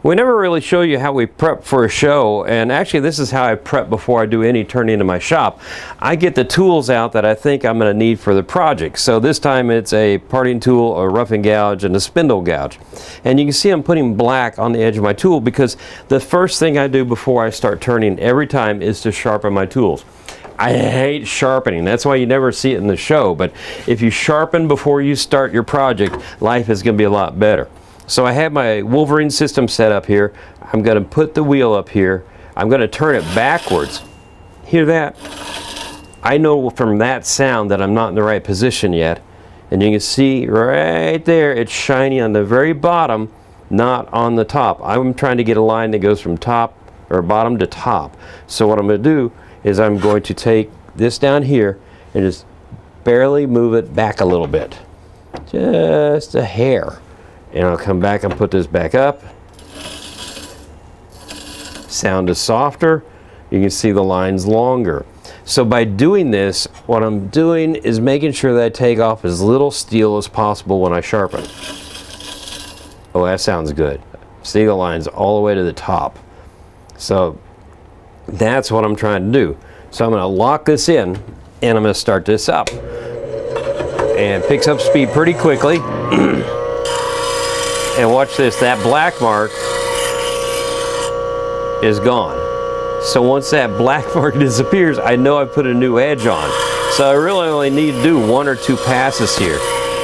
We never really show you how we prep for a show, and actually this is how I prep before I do any turning in my shop. I get the tools out that I think I'm going to need for the project. So this time it's a parting tool, a roughing gouge, and a spindle gouge. And you can see I'm putting black on the edge of my tool because the first thing I do before I start turning every time is to sharpen my tools. I hate sharpening. That's why you never see it in the show. But if you sharpen before you start your project, life is going to be a lot better. So I have my Wolverine system set up here. I'm going to put the wheel up here. I'm going to turn it backwards. Hear that? I know from that sound that I'm not in the right position yet. And you can see right there, it's shiny on the very bottom, not on the top. I'm trying to get a line that goes from top or bottom to top. So what I'm going to do is I'm going to take this down here and just barely move it back a little bit. Just a hair. And I'll come back and put this back up. Sound is softer. You can see the lines longer. So by doing this, what I'm doing is making sure that I take off as little steel as possible when I sharpen. Oh, that sounds good. See the lines all the way to the top. So that's what I'm trying to do. So I'm going to lock this in and I'm going to start this up. And it picks up speed pretty quickly. And watch this, that black mark is gone. So once that black mark disappears, I know I put a new edge on. So I really only need to do 1 or 2 passes here.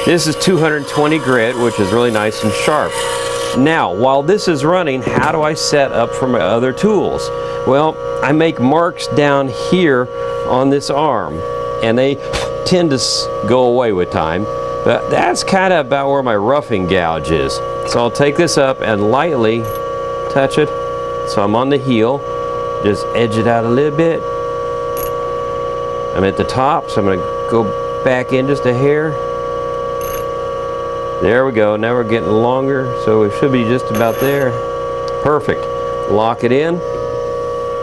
This is 220 grit, which is really nice and sharp. Now, while this is running, how do I set up for my other tools? Well, I make marks down here on this arm, and they tend to go away with time. But that's kind of about where my roughing gouge is. So I'll take this up and lightly touch it. So I'm on the heel, just edge it out a little bit. I'm at the top, so I'm going to go back in just a hair. There we go, now we're getting longer, so it should be just about there. Perfect. Lock it in.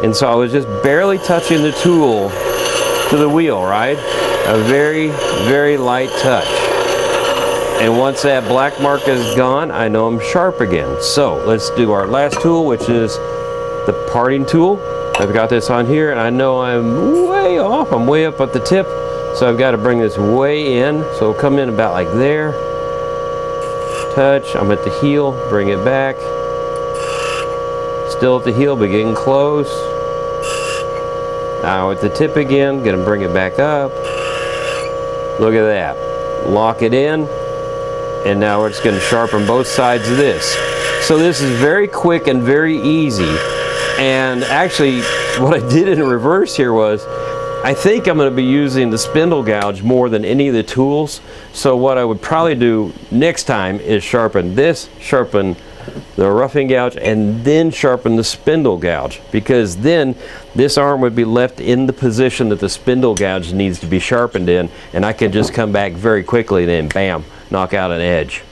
And so I was just barely touching the tool to the wheel, right? A very, very light touch. And once that black mark is gone, I know I'm sharp again. So let's do our last tool, which is the parting tool. I've got this on here, and I know I'm way off. I'm way up at the tip, so I've got to bring this way in. So it'll come in about like there. Touch, I'm at the heel, bring it back. Still at the heel, but getting close. Now at the tip again, gonna bring it back up. Look at that. Lock it in. And now it's going to sharpen both sides of this. So this is very quick and very easy. And actually, what I did in reverse here was, I think I'm going to be using the spindle gouge more than any of the tools. So what I would probably do next time is sharpen this, sharpen the roughing gouge, and then sharpen the spindle gouge. Because then this arm would be left in the position that the spindle gouge needs to be sharpened in. And I can just come back very quickly and then bam, knock out an edge.